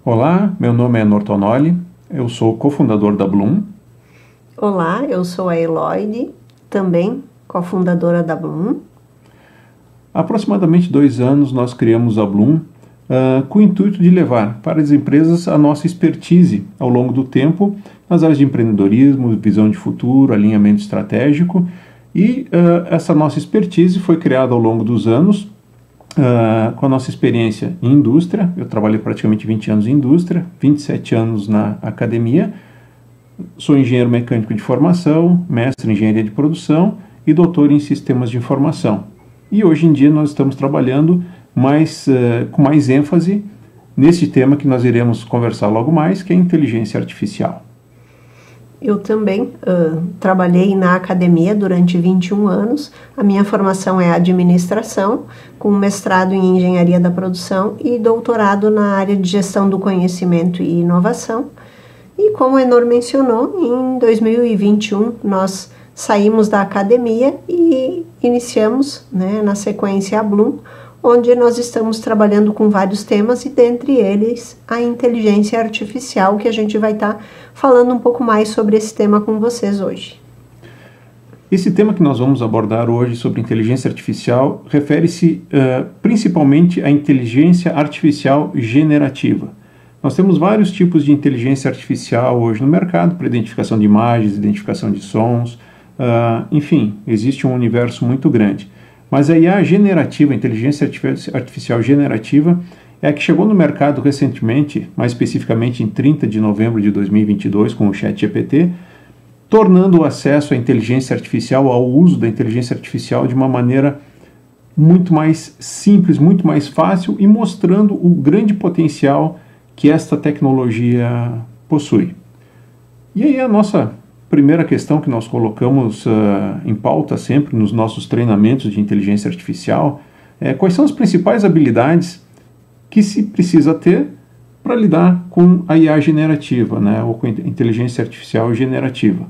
Olá, meu nome é Norton Nolli, eu sou cofundador da Bloom. Olá, eu sou a Eloide, também cofundadora da Bloom. Há aproximadamente 2 anos nós criamos a Bloom com o intuito de levar para as empresas a nossa expertise ao longo do tempo nas áreas de empreendedorismo, visão de futuro, alinhamento estratégico e essa nossa expertise foi criada ao longo dos anos com a nossa experiência em indústria. Eu trabalhei praticamente 20 anos em indústria, 27 anos na academia. Sou engenheiro mecânico de formação, mestre em engenharia de produção e doutor em sistemas de informação. E hoje em dia nós estamos trabalhando com mais ênfase nesse tema que nós iremos conversar logo mais, que é a inteligência artificial. Eu também trabalhei na academia durante 21 anos. A minha formação é administração, com mestrado em engenharia da produção e doutorado na área de gestão do conhecimento e inovação. E como o Enor mencionou, em 2021 nós saímos da academia e iniciamos, na sequência, a Bloom, onde nós estamos trabalhando com vários temas e dentre eles a inteligência artificial, que a gente vai estar falando um pouco mais sobre esse tema com vocês hoje. Esse tema que nós vamos abordar hoje sobre inteligência artificial refere-se principalmente à inteligência artificial generativa. Nós temos vários tipos de inteligência artificial hoje no mercado, para identificação de imagens, identificação de sons, enfim, existe um universo muito grande. Mas a IA generativa, a inteligência artificial generativa, é a que chegou no mercado recentemente, mais especificamente em 30 de novembro de 2022, com o ChatGPT, tornando o acesso à inteligência artificial, ao uso da inteligência artificial de uma maneira muito mais simples, muito mais fácil e mostrando o grande potencial que esta tecnologia possui. E aí a nossa primeira questão que nós colocamos em pauta sempre nos nossos treinamentos de inteligência artificial é quais são as principais habilidades que se precisa ter para lidar com a IA generativa, ou com a inteligência artificial generativa.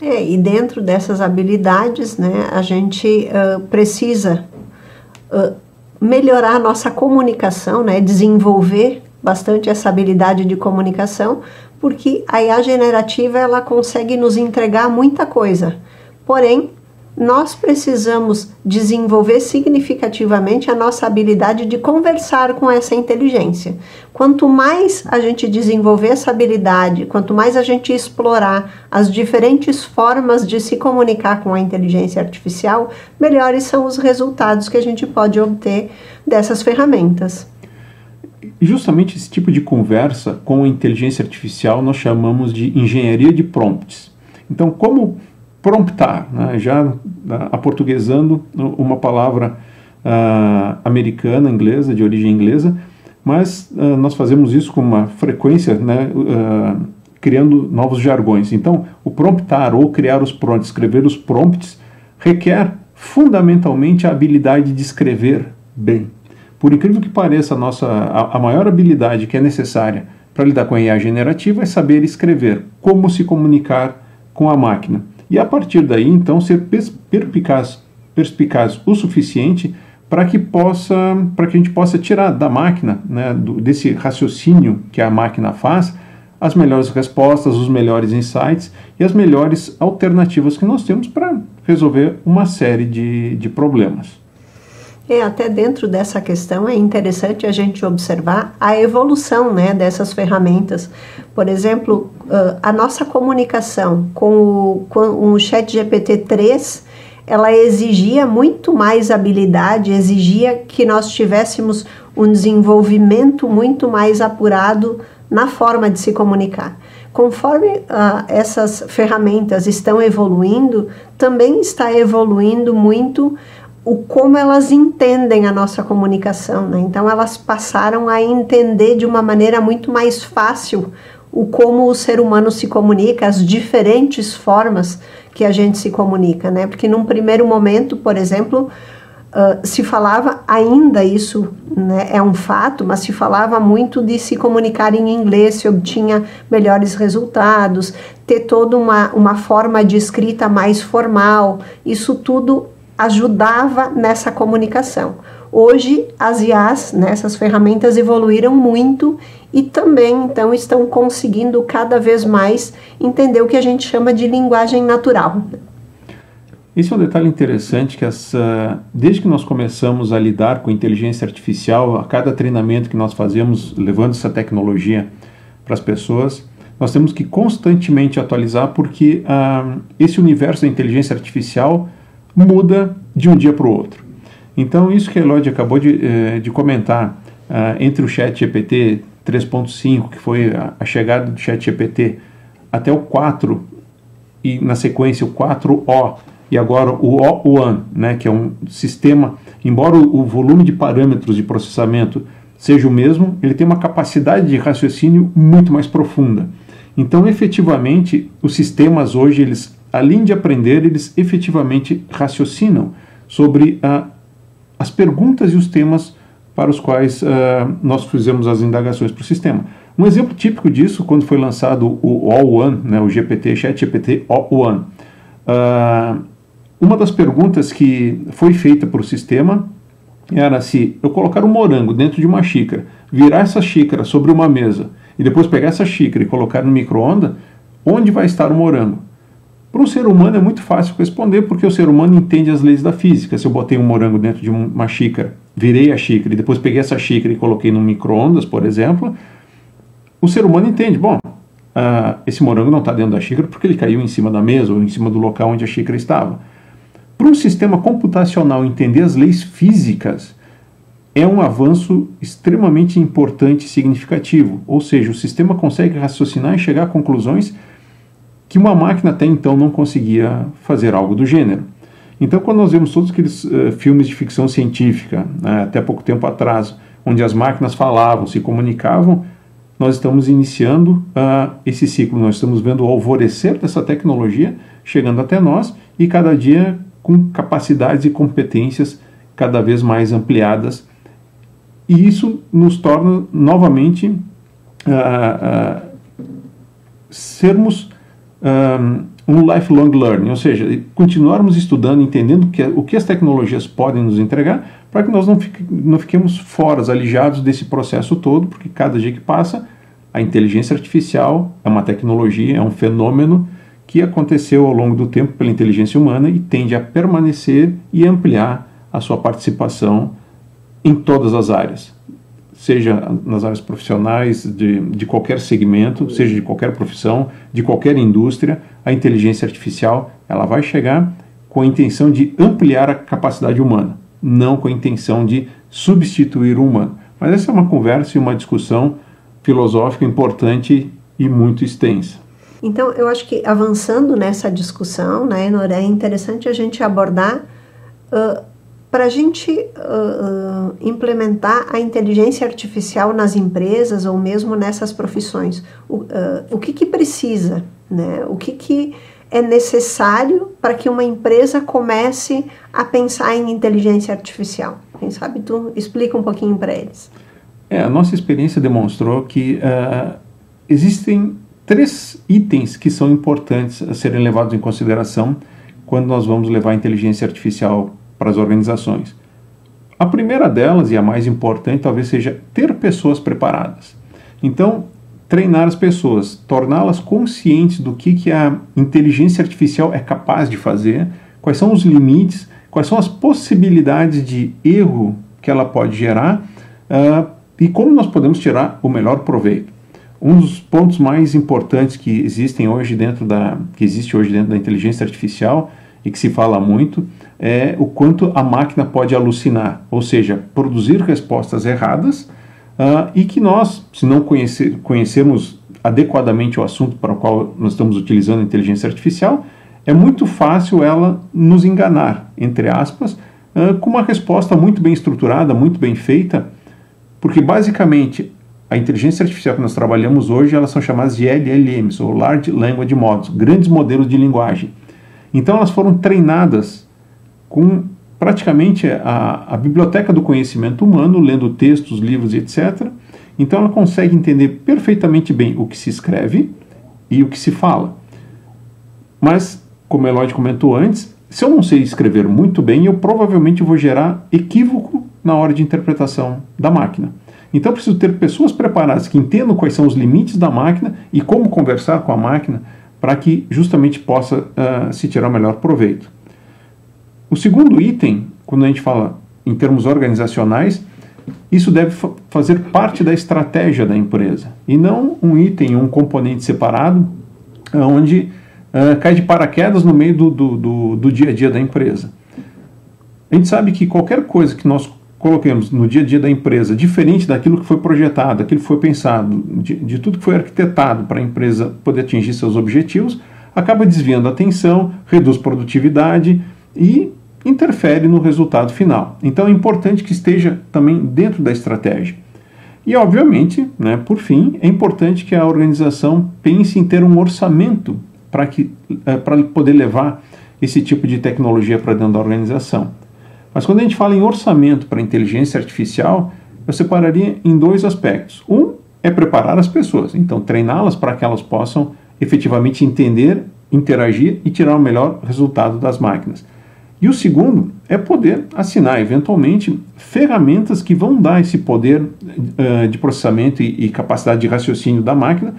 E dentro dessas habilidades, a gente precisa melhorar a nossa comunicação, desenvolver bastante essa habilidade de comunicação, porque a IA generativa ela consegue nos entregar muita coisa. Porém, nós precisamos desenvolver significativamente a nossa habilidade de conversar com essa inteligência. Quanto mais a gente desenvolver essa habilidade, quanto mais a gente explorar as diferentes formas de se comunicar com a inteligência artificial, melhores são os resultados que a gente pode obter dessas ferramentas. Justamente esse tipo de conversa com a inteligência artificial nós chamamos de engenharia de prompts. Então, como promptar, já aportuguesando uma palavra americana, inglesa, de origem inglesa, mas nós fazemos isso com uma frequência, criando novos jargões. Então, o promptar ou criar os prompts, escrever os prompts, requer fundamentalmente a habilidade de escrever bem. Por incrível que pareça, a maior habilidade que é necessária para lidar com a IA generativa é saber escrever, como se comunicar com a máquina. E a partir daí, então, ser perspicaz o suficiente para que a gente possa tirar da máquina, desse raciocínio que a máquina faz, as melhores respostas, os melhores insights e as melhores alternativas que nós temos para resolver uma série de problemas. Até dentro dessa questão é interessante a gente observar a evolução dessas ferramentas. Por exemplo, a nossa comunicação com o ChatGPT-3, ela exigia muito mais habilidade, exigia que nós tivéssemos um desenvolvimento muito mais apurado na forma de se comunicar. Conforme essas ferramentas estão evoluindo, também está evoluindo muito como elas entendem a nossa comunicação, Então elas passaram a entender de uma maneira muito mais fácil como o ser humano se comunica, as diferentes formas que a gente se comunica, Porque num primeiro momento, por exemplo, se falava, ainda isso é um fato, mas se falava muito de se comunicar em inglês, se obtinha melhores resultados, ter toda uma forma de escrita mais formal, isso tudo ajudava nessa comunicação. Hoje, as IAs, né, essas ferramentas evoluíram muito e também, então, estão conseguindo cada vez mais entender o que a gente chama de linguagem natural. Esse é um detalhe interessante, que desde que nós começamos a lidar com inteligência artificial, a cada treinamento que nós fazemos, levando essa tecnologia para as pessoas, nós temos que constantemente atualizar, porque esse universo da inteligência artificial muda de um dia para o outro. Então, isso que a Elodie acabou de comentar, entre o ChatGPT 3.5, que foi a chegada do ChatGPT, até o 4, e na sequência o 4O, e agora o O1, né, que é um sistema, embora o volume de parâmetros de processamento seja o mesmo, ele tem uma capacidade de raciocínio muito mais profunda. Então, efetivamente, os sistemas hoje, eles, além de aprender, eles efetivamente raciocinam sobre as perguntas e os temas para os quais nós fizemos as indagações para o sistema. Um exemplo típico disso, quando foi lançado o O1, né, o ChatGPT O1, uma das perguntas que foi feita para o sistema era: se eu colocar um morango dentro de uma xícara, virar essa xícara sobre uma mesa e depois pegar essa xícara e colocar no micro-ondas, onde vai estar o morango? Para um ser humano é muito fácil responder, porque o ser humano entende as leis da física. Se eu botei um morango dentro de uma xícara, virei a xícara e depois peguei essa xícara e coloquei no micro-ondas, por exemplo, o ser humano entende: bom, esse morango não está dentro da xícara porque ele caiu em cima da mesa ou em cima do local onde a xícara estava. Para um sistema computacional entender as leis físicas, é um avanço extremamente importante e significativo. Ou seja, o sistema consegue raciocinar e chegar a conclusões que uma máquina até então não conseguia fazer algo do gênero. Então, quando nós vemos todos aqueles filmes de ficção científica, até pouco tempo atrás, onde as máquinas falavam, se comunicavam, nós estamos iniciando esse ciclo. Nós estamos vendo o alvorecer dessa tecnologia chegando até nós, e cada dia com capacidades e competências cada vez mais ampliadas. E isso nos torna novamente sermos um lifelong learning, ou seja, continuarmos estudando, entendendo o que as tecnologias podem nos entregar, para que nós não fiquemos fora, alijados desse processo todo, porque cada dia que passa, a inteligência artificial é uma tecnologia, é um fenômeno que aconteceu ao longo do tempo pela inteligência humana e tende a permanecer e ampliar a sua participação em todas as áreas, seja nas áreas profissionais de qualquer segmento, seja de qualquer profissão, de qualquer indústria. A inteligência artificial, ela vai chegar com a intenção de ampliar a capacidade humana, não com a intenção de substituir o humano. Mas essa é uma conversa e uma discussão filosófica importante e muito extensa. Então, eu acho que avançando nessa discussão, né, Nora, é interessante a gente abordar para a gente implementar a inteligência artificial nas empresas ou mesmo nessas profissões. O que precisa, né? O que é necessário para que uma empresa comece a pensar em inteligência artificial? Quem sabe tu explica um pouquinho para eles. A nossa experiência demonstrou que existem 3 itens que são importantes a serem levados em consideração quando nós vamos levar a inteligência artificial para as organizações. A primeira delas, e a mais importante, talvez seja ter pessoas preparadas. Então, treinar as pessoas, torná-las conscientes do que a inteligência artificial é capaz de fazer, quais são os limites, quais são as possibilidades de erro que ela pode gerar, e como nós podemos tirar o melhor proveito. Um dos pontos mais importantes que existe hoje dentro da inteligência artificial e que se fala muito é o quanto a máquina pode alucinar, ou seja, produzir respostas erradas, e que nós, se não conhecermos adequadamente o assunto para o qual nós estamos utilizando a inteligência artificial, é muito fácil ela nos enganar, entre aspas, com uma resposta muito bem estruturada, muito bem feita, porque basicamente a inteligência artificial que nós trabalhamos hoje, elas são chamadas de LLMs, ou Large Language Models, grandes modelos de linguagem. Então elas foram treinadas com praticamente a biblioteca do conhecimento humano, lendo textos, livros, etc. Então ela consegue entender perfeitamente bem o que se escreve e o que se fala. Mas, como a Elodie comentou antes, se eu não sei escrever muito bem, eu provavelmente vou gerar equívoco na hora de interpretação da máquina. Então, preciso ter pessoas preparadas que entendam quais são os limites da máquina e como conversar com a máquina para que justamente possa se tirar o melhor proveito. O segundo item, quando a gente fala em termos organizacionais, isso deve fazer parte da estratégia da empresa e não um item, um componente separado, onde cai de paraquedas no meio do dia a dia da empresa. A gente sabe que qualquer coisa que nós coloquemos no dia a dia da empresa, diferente daquilo que foi projetado, daquilo que foi pensado, de tudo que foi arquitetado para a empresa poder atingir seus objetivos, acaba desviando a atenção, reduz produtividade e interfere no resultado final. Então é importante que esteja também dentro da estratégia. E obviamente, né, por fim, é importante que a organização pense em ter um orçamento para poder levar esse tipo de tecnologia para dentro da organização. Mas quando a gente fala em orçamento para inteligência artificial, eu separaria em dois aspectos. Um é preparar as pessoas, então treiná-las para que elas possam efetivamente entender, interagir e tirar o melhor resultado das máquinas. E o segundo é poder assinar, eventualmente, ferramentas que vão dar esse poder de processamento e capacidade de raciocínio da máquina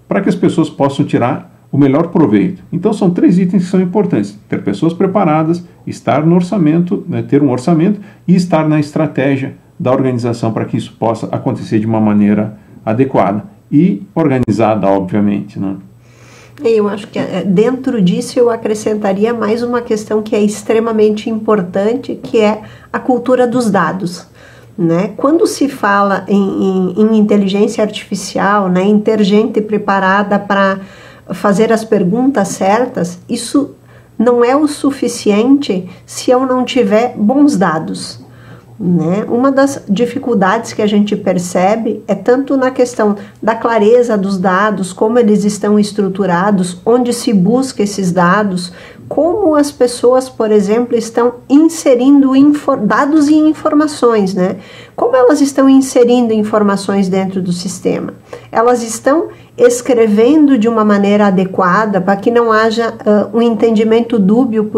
para que as pessoas possam tirar o melhor proveito. Então são 3 itens que são importantes: ter pessoas preparadas, estar no orçamento, né, ter um orçamento e estar na estratégia da organização para que isso possa acontecer de uma maneira adequada e organizada, obviamente, né? Eu acho que dentro disso eu acrescentaria mais uma questão que é extremamente importante, que é a cultura dos dados. Né? Quando se fala em inteligência artificial, né, em ter gente preparada para fazer as perguntas certas, isso não é o suficiente se eu não tiver bons dados. Né? Uma das dificuldades que a gente percebe é tanto na questão da clareza dos dados, como eles estão estruturados, onde se busca esses dados, como as pessoas, por exemplo, estão inserindo dados e informações, né? Como elas estão inserindo informações dentro do sistema? Elas estão escrevendo de uma maneira adequada para que não haja um entendimento dúbio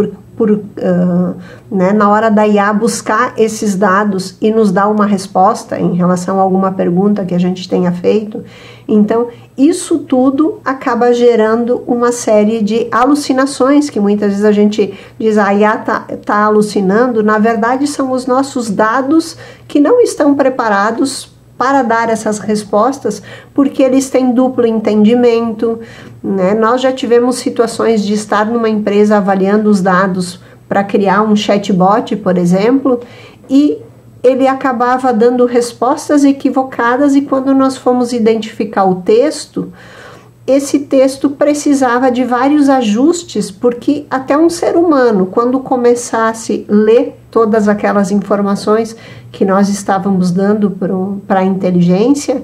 né, na hora da IA buscar esses dados e nos dar uma resposta em relação a alguma pergunta que a gente tenha feito. Então, isso tudo acaba gerando uma série de alucinações, que muitas vezes a gente diz, a IA tá alucinando. Na verdade, são os nossos dados que não estão preparados para dar essas respostas, porque eles têm duplo entendimento, né? Nós já tivemos situações de estar numa empresa avaliando os dados para criar um chatbot, por exemplo, e ele acabava dando respostas equivocadas, e quando nós fomos identificar o texto, esse texto precisava de vários ajustes, porque até um ser humano, quando começasse a ler todas aquelas informações que nós estávamos dando para a inteligência,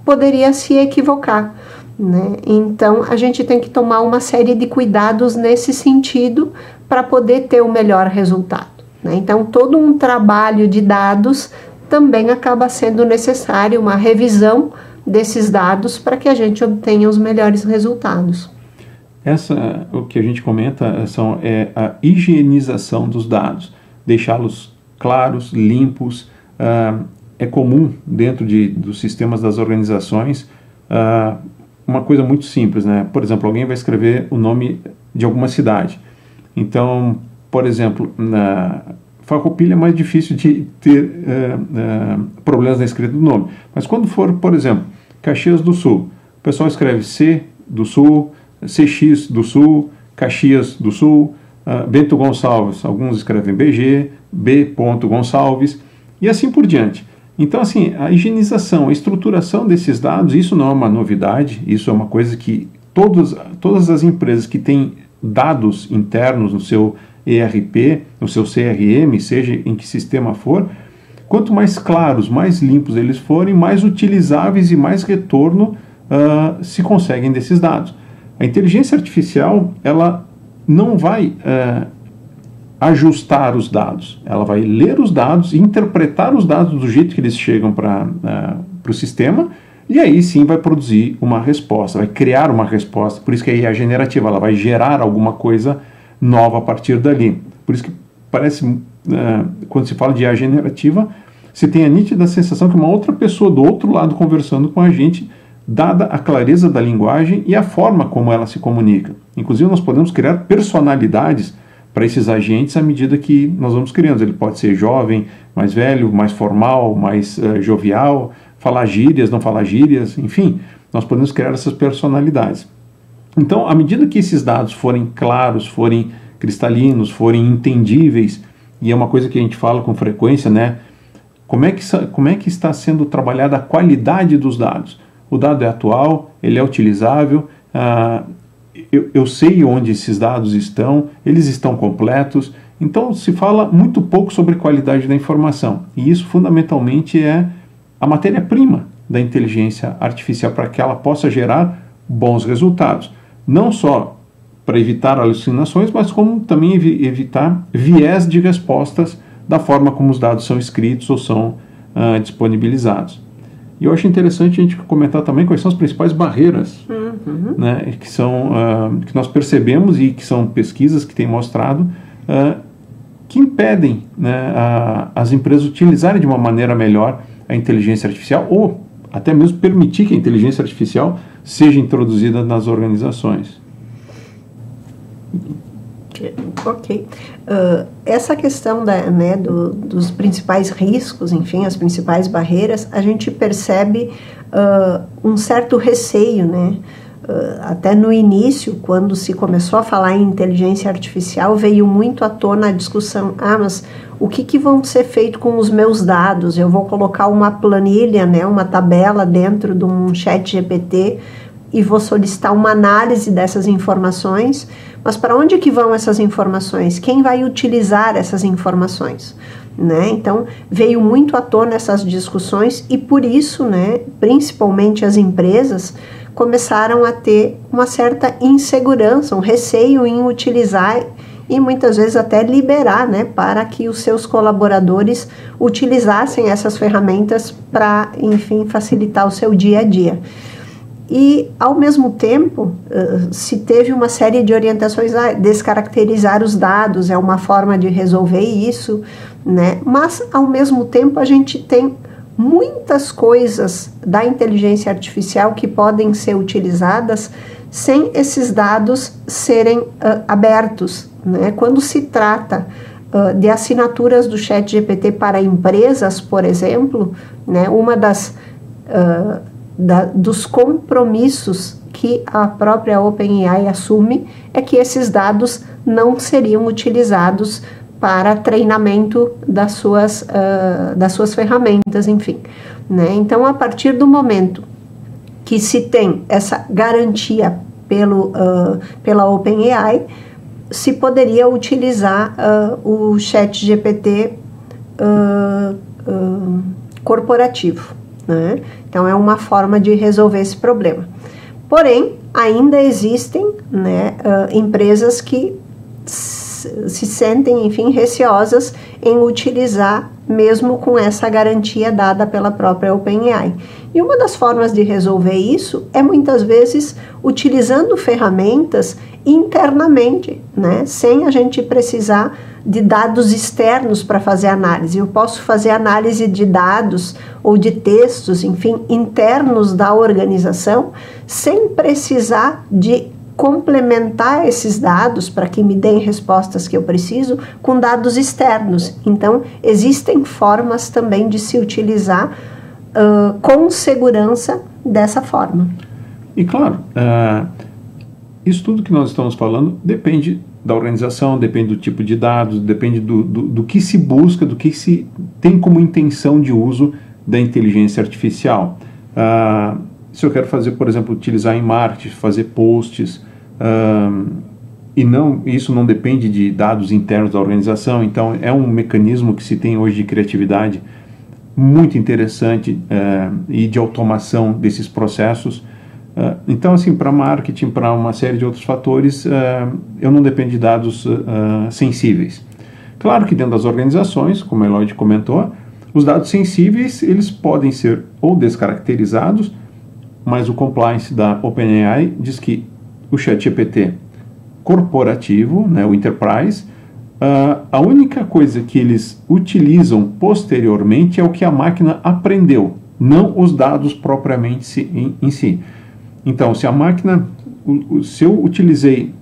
poderia se equivocar, né? Então, a gente tem que tomar uma série de cuidados nesse sentido para poder ter o melhor resultado, né? Então, todo um trabalho de dados também acaba sendo necessário, uma revisão desses dados para que a gente obtenha os melhores resultados. O que a gente comenta é a higienização dos dados, deixá-los claros, limpos. É comum dentro dos sistemas das organizações uma coisa muito simples, né? Por exemplo, alguém vai escrever o nome de alguma cidade. Então, por exemplo, na Farroupilha é mais difícil de ter problemas na escrita do nome. Mas quando for, por exemplo, Caxias do Sul, o pessoal escreve C do Sul, CX do Sul, Caxias do Sul, Bento Gonçalves, alguns escrevem BG, B. Gonçalves, e assim por diante. Então, assim, a higienização, a estruturação desses dados, isso não é uma novidade, isso é uma coisa que todas as empresas que têm dados internos no seu ERP, no seu CRM, seja em que sistema for, quanto mais claros, mais limpos eles forem, mais utilizáveis e mais retorno se conseguem desses dados. A inteligência artificial, ela não vai ajustar os dados, ela vai ler os dados, interpretar os dados do jeito que eles chegam para o sistema, e aí sim vai produzir uma resposta, vai criar uma resposta. Por isso que a IA generativa, ela vai gerar alguma coisa nova a partir dali. Por isso que parece quando se fala de IA generativa, se tem a nítida sensação que uma outra pessoa do outro lado conversando com a gente, dada a clareza da linguagem e a forma como ela se comunica. Inclusive, nós podemos criar personalidades para esses agentes à medida que nós vamos criando. Ele pode ser jovem, mais velho, mais formal, mais jovial, falar gírias, não falar gírias, enfim, nós podemos criar essas personalidades. Então, à medida que esses dados forem claros, forem cristalinos, forem entendíveis, e é uma coisa que a gente fala com frequência, né? Como é que está sendo trabalhada a qualidade dos dados? O dado é atual, ele é utilizável, eu sei onde esses dados estão, eles estão completos. Então, se fala muito pouco sobre qualidade da informação. E isso, fundamentalmente, é a matéria-prima da inteligência artificial para que ela possa gerar bons resultados. Não só para evitar alucinações, mas como também evitar viés de respostas da forma como os dados são escritos ou são disponibilizados. E eu acho interessante a gente comentar também quais são as principais barreiras, né, que nós percebemos e que são pesquisas que têm mostrado que impedem, né, as empresas utilizarem de uma maneira melhor a inteligência artificial ou até mesmo permitir que a inteligência artificial seja introduzida nas organizações. Ok. Essa questão dos principais riscos, enfim, as principais barreiras, a gente percebe um certo receio, né? Até no início, quando se começou a falar em inteligência artificial, veio muito à tona a discussão, mas o que vão ser feito com os meus dados? Eu vou colocar uma planilha, né, uma tabela dentro de um chat GPT e vou solicitar uma análise dessas informações, mas para onde que vão essas informações? Quem vai utilizar essas informações? Né? Então, veio muito à tona essas discussões e por isso, né, principalmente as empresas, começaram a ter uma certa insegurança, um receio em utilizar e muitas vezes até liberar, né, para que os seus colaboradores utilizassem essas ferramentas para, enfim, facilitar o seu dia a dia. E, ao mesmo tempo, se teve uma série de orientações a descaracterizar os dados, é uma forma de resolver isso, né? Mas, ao mesmo tempo, a gente tem muitas coisas da inteligência artificial que podem ser utilizadas sem esses dados serem abertos, né? Quando se trata de assinaturas do ChatGPT para empresas, por exemplo, né? Uma dos compromissos que a própria OpenAI assume é que esses dados não seriam utilizados para treinamento das suas ferramentas, enfim. Né? Então, a partir do momento que se tem essa garantia pela OpenAI, se poderia utilizar o ChatGPT corporativo. Né? Então, é uma forma de resolver esse problema. Porém, ainda existem, né, empresas que se sentem, enfim, receosas em utilizar mesmo com essa garantia dada pela própria OpenAI. E uma das formas de resolver isso é muitas vezes utilizando ferramentas internamente, né, sem a gente precisar de dados externos para fazer análise. Eu posso fazer análise de dados ou de textos, enfim, internos da organização, sem precisar de complementar esses dados para que me deem respostas que eu preciso com dados externos. Então, existem formas também de se utilizar com segurança dessa forma. E claro, isso tudo que nós estamos falando depende da organização, depende do tipo de dados, depende do que se busca, do que se tem como intenção de uso da inteligência artificial. Se eu quero fazer, por exemplo, utilizar em marketing, fazer posts, isso não depende de dados internos da organização, então é um mecanismo que se tem hoje de criatividade muito interessante e de automação desses processos. Então, assim, para marketing, para uma série de outros fatores, eu não dependo de dados sensíveis. Claro que dentro das organizações, como a Eloy comentou, os dados sensíveis, eles podem ser ou descaracterizados, mas o compliance da OpenAI diz que o ChatGPT corporativo, né, o Enterprise, A única coisa que eles utilizam posteriormente é o que a máquina aprendeu, não os dados propriamente em si. Então, se a máquina, se eu utilizei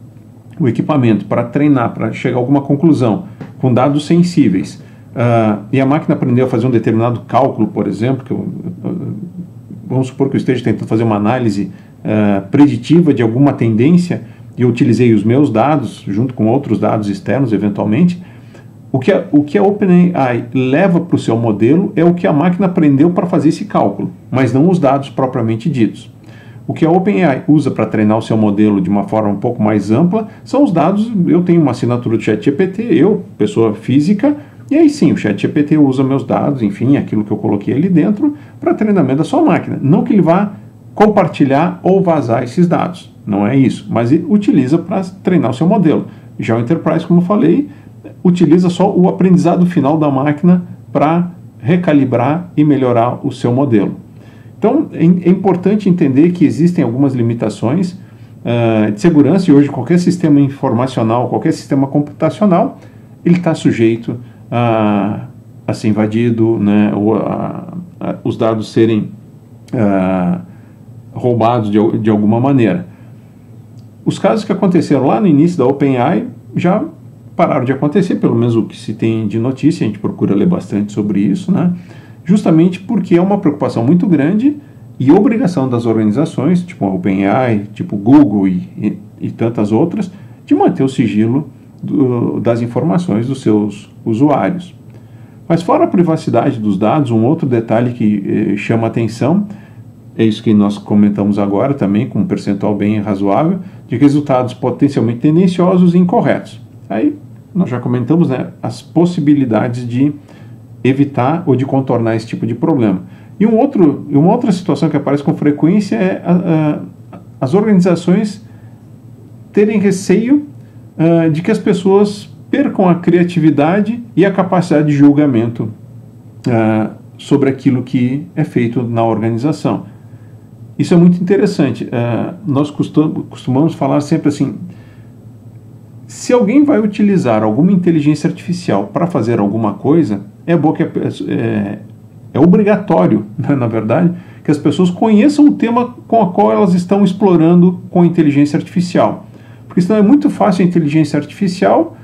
o equipamento para treinar, para chegar a alguma conclusão com dados sensíveis, e a máquina aprendeu a fazer um determinado cálculo, por exemplo, vamos supor que eu esteja tentando fazer uma análise preditiva de alguma tendência, e eu utilizei os meus dados, junto com outros dados externos, eventualmente, o que a OpenAI leva para o seu modelo é o que a máquina aprendeu para fazer esse cálculo, mas não os dados propriamente ditos. O que a OpenAI usa para treinar o seu modelo de uma forma um pouco mais ampla são os dados. Eu tenho uma assinatura do ChatGPT, eu, pessoa física, e aí sim, o ChatGPT usa meus dados, enfim, aquilo que eu coloquei ali dentro, para treinamento da sua máquina. Não que ele vá compartilhar ou vazar esses dados, não é isso, mas ele utiliza para treinar o seu modelo. Já o Enterprise, como eu falei, utiliza só o aprendizado final da máquina para recalibrar e melhorar o seu modelo. Então, é importante entender que existem algumas limitações de segurança, e hoje qualquer sistema informacional, qualquer sistema computacional, ele está sujeito a ser invadido, né, ou os dados serem roubados de alguma maneira. Os casos que aconteceram lá no início da OpenAI já pararam de acontecer, pelo menos o que se tem de notícia, a gente procura ler bastante sobre isso, né? Justamente porque é uma preocupação muito grande e obrigação das organizações, tipo a OpenAI, tipo Google e tantas outras, de manter o sigilo das informações dos seus usuários. Mas fora a privacidade dos dados, um outro detalhe que chama atenção, é isso que nós comentamos agora também, com um percentual bem razoável, de resultados potencialmente tendenciosos e incorretos. Aí nós já comentamos, né, as possibilidades de evitar ou de contornar esse tipo de problema. E uma outra situação que aparece com frequência é as organizações terem receio de que as pessoas percam a criatividade e a capacidade de julgamento sobre aquilo que é feito na organização. Isso é muito interessante. Nós costumamos falar sempre assim, se alguém vai utilizar alguma inteligência artificial para fazer alguma coisa, é obrigatório, né, na verdade, que as pessoas conheçam o tema com o qual elas estão explorando com a inteligência artificial. Porque senão é muito fácil a inteligência artificial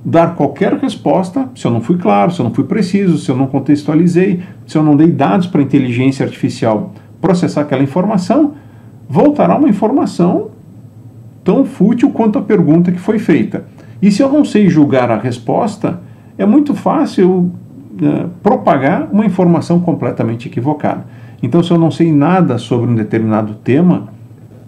dar qualquer resposta, se eu não fui claro, se eu não fui preciso, se eu não contextualizei, se eu não dei dados para a inteligência artificial processar aquela informação, voltará uma informação tão fútil quanto a pergunta que foi feita. E se eu não sei julgar a resposta, é muito fácil propagar uma informação completamente equivocada. Então, se eu não sei nada sobre um determinado tema,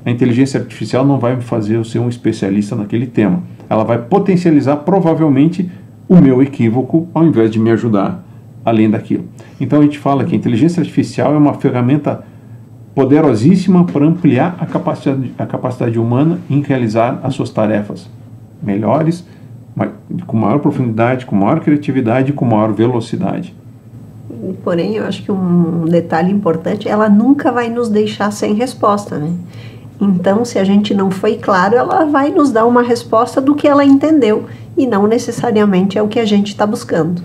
a inteligência artificial não vai me fazer eu ser um especialista naquele tema. Ela vai potencializar provavelmente o meu equívoco ao invés de me ajudar além daquilo. Então, a gente fala que a inteligência artificial é uma ferramenta poderosíssima para ampliar a capacidade humana em realizar as suas tarefas melhores, com maior profundidade, com maior criatividade e com maior velocidade. Porém, eu acho que um detalhe importante, ela nunca vai nos deixar sem resposta, né? Então, se a gente não foi claro, ela vai nos dar uma resposta do que ela entendeu e não necessariamente é o que a gente está buscando,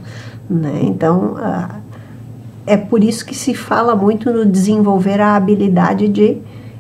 né? Então, é por isso que se fala muito no desenvolver a habilidade de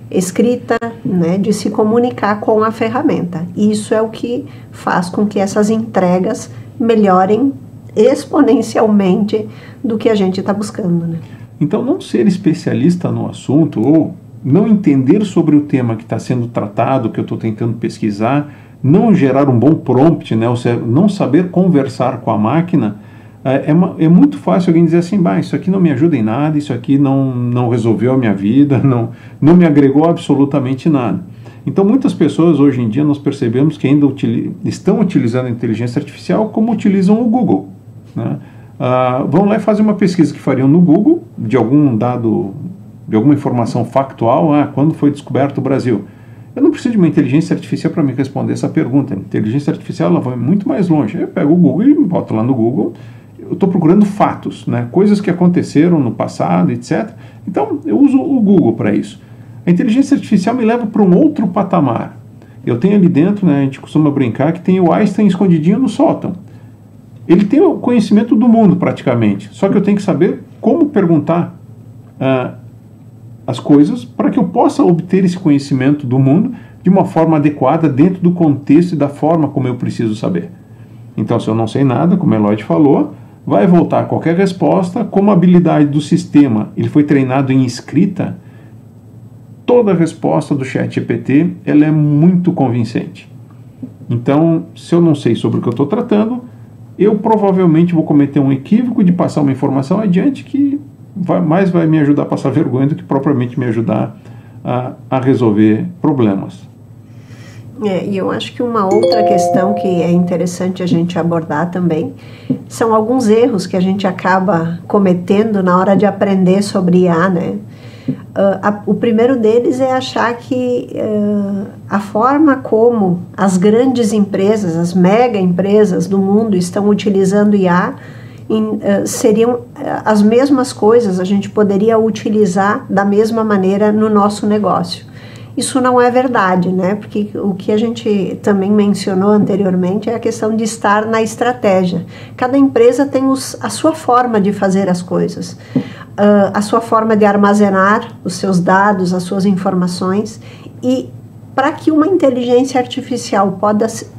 escrita, né, de se comunicar com a ferramenta. Isso é o que faz com que essas entregas melhorem exponencialmente do que a gente está buscando, né? Então, não ser especialista no assunto ou não entender sobre o tema que está sendo tratado, que eu estou tentando pesquisar, não gerar um bom prompt, né, ou seja, não saber conversar com a máquina, é muito fácil alguém dizer assim, isso aqui não me ajuda em nada, isso aqui não resolveu a minha vida, não me agregou absolutamente nada. Então, muitas pessoas hoje em dia nós percebemos que ainda estão utilizando a inteligência artificial como utilizam o Google, né? Vão lá e fazem uma pesquisa que fariam no Google de algum dado, de alguma informação factual, quando foi descoberto o Brasil. Eu não preciso de uma inteligência artificial para me responder essa pergunta. A inteligência artificial ela vai muito mais longe. Eu pego o Google e boto lá no Google, eu estou procurando fatos, né? Coisas que aconteceram no passado, etc. Então, eu uso o Google para isso. A inteligência artificial me leva para um outro patamar. Eu tenho ali dentro, né, a gente costuma brincar que tem o Einstein escondidinho no sótão. ele tem o conhecimento do mundo praticamente, só que eu tenho que saber como perguntar as coisas para que eu possa obter esse conhecimento do mundo de uma forma adequada dentro do contexto e da forma como eu preciso saber. Então, se eu não sei nada, como a Eloide falou, vai voltar qualquer resposta. Como a habilidade do sistema ele foi treinado em escrita, toda a resposta do ChatGPT ela é muito convincente. Então, se eu não sei sobre o que eu estou tratando, eu provavelmente vou cometer um equívoco de passar uma informação adiante que mais vai me ajudar a passar vergonha do que propriamente me ajudar a resolver problemas. E eu acho que uma outra questão que é interessante a gente abordar também são alguns erros que a gente acaba cometendo na hora de aprender sobre IA, né? O primeiro deles é achar que a forma como as grandes empresas, as mega empresas do mundo estão utilizando IA seriam as mesmas coisas, a gente poderia utilizar da mesma maneira no nosso negócio. Isso não é verdade, né? Porque o que a gente também mencionou anteriormente é a questão de estar na estratégia. Cada empresa tem a sua forma de fazer as coisas, a sua forma de armazenar os seus dados, as suas informações, e para que uma inteligência artificial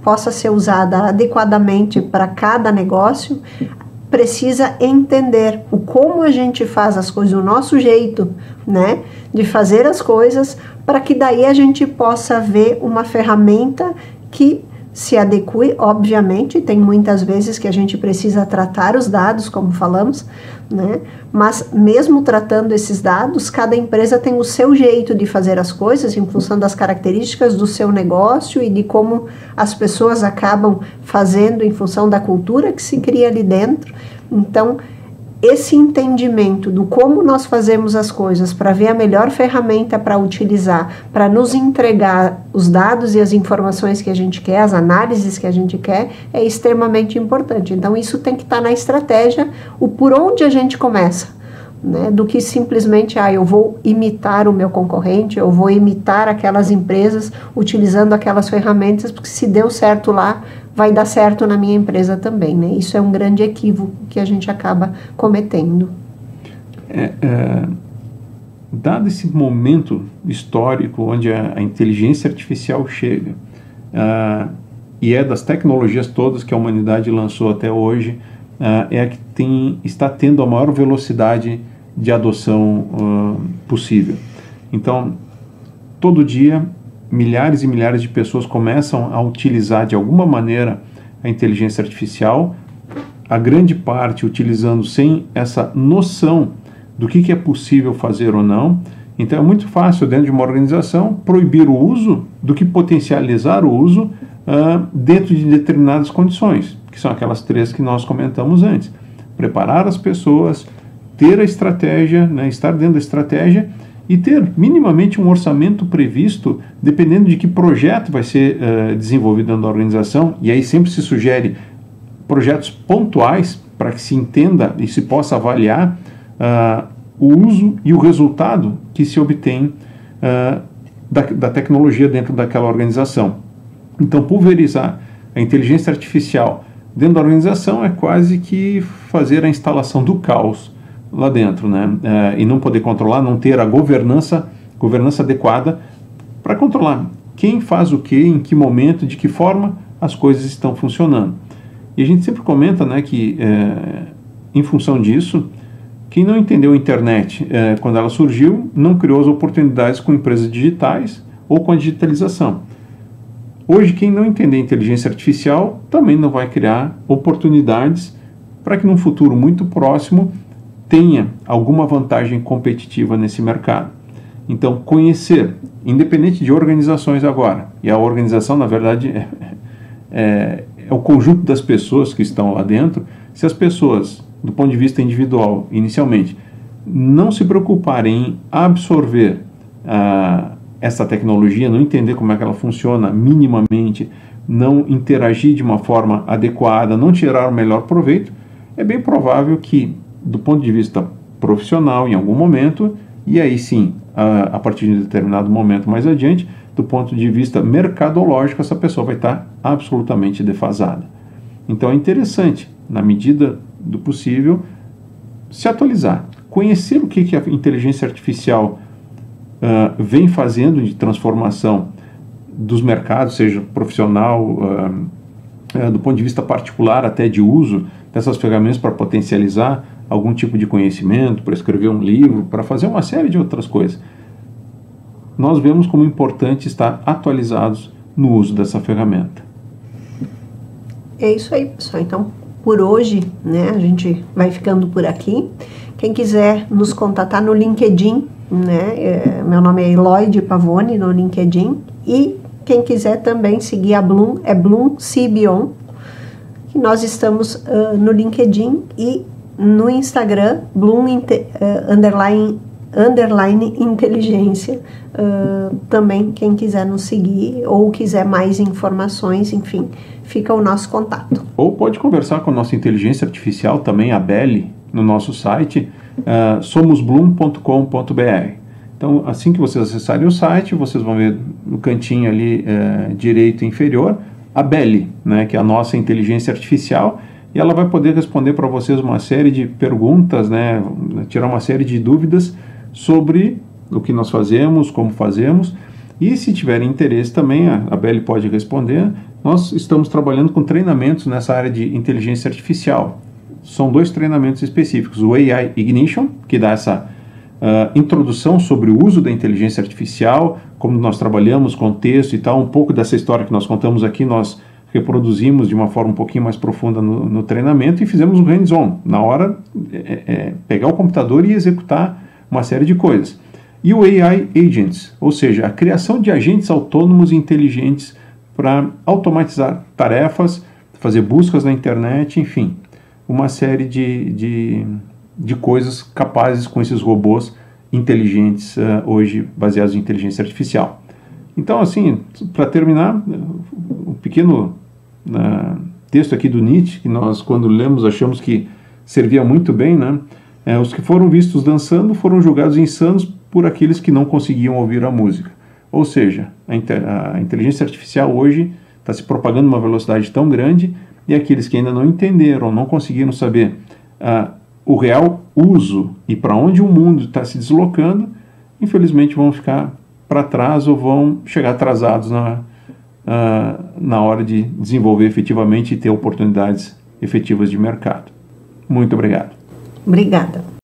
possa ser usada adequadamente para cada negócio, precisa entender como a gente faz as coisas, o nosso jeito, né, de fazer as coisas, para que daí a gente possa ver uma ferramenta que se adeque. Obviamente, tem muitas vezes que a gente precisa tratar os dados, como falamos, né, mas mesmo tratando esses dados, cada empresa tem o seu jeito de fazer as coisas em função das características do seu negócio e de como as pessoas acabam fazendo em função da cultura que se cria ali dentro. Então, esse entendimento do como nós fazemos as coisas para ver a melhor ferramenta para utilizar, para nos entregar os dados e as informações que a gente quer, as análises que a gente quer, é extremamente importante. Então, isso tem que estar na estratégia, o por onde a gente começa, né? Do que simplesmente, eu vou imitar o meu concorrente, eu vou imitar aquelas empresas utilizando aquelas ferramentas, porque se deu certo lá, vai dar certo na minha empresa também, né? Isso é um grande equívoco que a gente acaba cometendo. Dado esse momento histórico onde a inteligência artificial chega, e é das tecnologias todas que a humanidade lançou até hoje, é a que está tendo a maior velocidade de adoção possível. Então, todo dia, milhares e milhares de pessoas começam a utilizar de alguma maneira a inteligência artificial, a grande parte utilizando sem essa noção do que é possível fazer ou não. Então é muito fácil dentro de uma organização proibir o uso do que potencializar o uso dentro de determinadas condições, que são aquelas três que nós comentamos antes. Preparar as pessoas, ter a estratégia, né, estar dentro da estratégia e ter minimamente um orçamento previsto, dependendo de que projeto vai ser desenvolvido dentro da organização, e aí sempre se sugere projetos pontuais para que se entenda e se possa avaliar o uso e o resultado que se obtém da tecnologia dentro daquela organização. Então, pulverizar a inteligência artificial dentro da organização é quase que fazer a instalação do caos lá dentro, né? E não poder controlar, não ter a governança adequada para controlar quem faz o que, em que momento, de que forma as coisas estão funcionando. E a gente sempre comenta, né, que em função disso, quem não entendeu a internet quando ela surgiu, não criou as oportunidades com empresas digitais ou com a digitalização. Hoje, quem não entender inteligência artificial também não vai criar oportunidades para que num futuro muito próximo tenha alguma vantagem competitiva nesse mercado. Então, conhecer, independente de organizações agora, e a organização, na verdade, é o conjunto das pessoas que estão lá dentro. Se as pessoas, do ponto de vista individual, inicialmente, não se preocuparem em absorver essa tecnologia, não entender como é que ela funciona minimamente, não interagir de uma forma adequada, não tirar o melhor proveito, é bem provável que, do ponto de vista profissional, em algum momento, e aí sim, a partir de um determinado momento mais adiante, do ponto de vista mercadológico, essa pessoa vai estar absolutamente defasada. Então é interessante, na medida do possível, se atualizar, conhecer o que a inteligência artificial vem fazendo de transformação dos mercados, seja profissional, do ponto de vista particular, até de uso dessas ferramentas para potencializar algum tipo de conhecimento, para escrever um livro, para fazer uma série de outras coisas. Nós vemos como importante estar atualizados no uso dessa ferramenta. É isso aí, pessoal. Então, por hoje, né, a gente vai ficando por aqui. Quem quiser nos contatar no LinkedIn, né, meu nome é Eloy de Pavone no LinkedIn, e quem quiser também seguir a Bloom, é Bloom CBON, que nós estamos no LinkedIn e no Instagram, Bloom underline inteligência. Também quem quiser nos seguir ou quiser mais informações, enfim, fica o nosso contato. Ou pode conversar com a nossa inteligência artificial também, a Beli, no nosso site, somosbloom.com.br. Então, assim que vocês acessarem o site, vocês vão ver no cantinho ali direito inferior a Beli, né, que é a nossa inteligência artificial, e ela vai poder responder para vocês uma série de perguntas, né, tirar uma série de dúvidas sobre o que nós fazemos, como fazemos, e se tiverem interesse também, a Beli pode responder. Nós estamos trabalhando com treinamentos nessa área de inteligência artificial. São 2 treinamentos específicos, o AI Ignition, que dá essa introdução sobre o uso da inteligência artificial, como nós trabalhamos com texto e tal, um pouco dessa história que nós contamos aqui, nós reproduzimos de uma forma um pouquinho mais profunda no treinamento e fizemos um hands-on, na hora pegar o computador e executar uma série de coisas. E o AI Agents, ou seja, a criação de agentes autônomos e inteligentes para automatizar tarefas, fazer buscas na internet, enfim, uma série de coisas capazes com esses robôs inteligentes hoje baseados em inteligência artificial. Então, assim, para terminar, um pequeno texto aqui do Nietzsche, que nós, quando lemos, achamos que servia muito bem, né? Os que foram vistos dançando foram julgados insanos por aqueles que não conseguiam ouvir a música. Ou seja, a inteligência artificial hoje está se propagando uma velocidade tão grande, e aqueles que ainda não entenderam, não conseguiram saber o real uso e para onde o mundo está se deslocando, infelizmente vão ficar para trás ou vão chegar atrasados na hora de desenvolver efetivamente e ter oportunidades efetivas de mercado. Muito obrigado. Obrigada.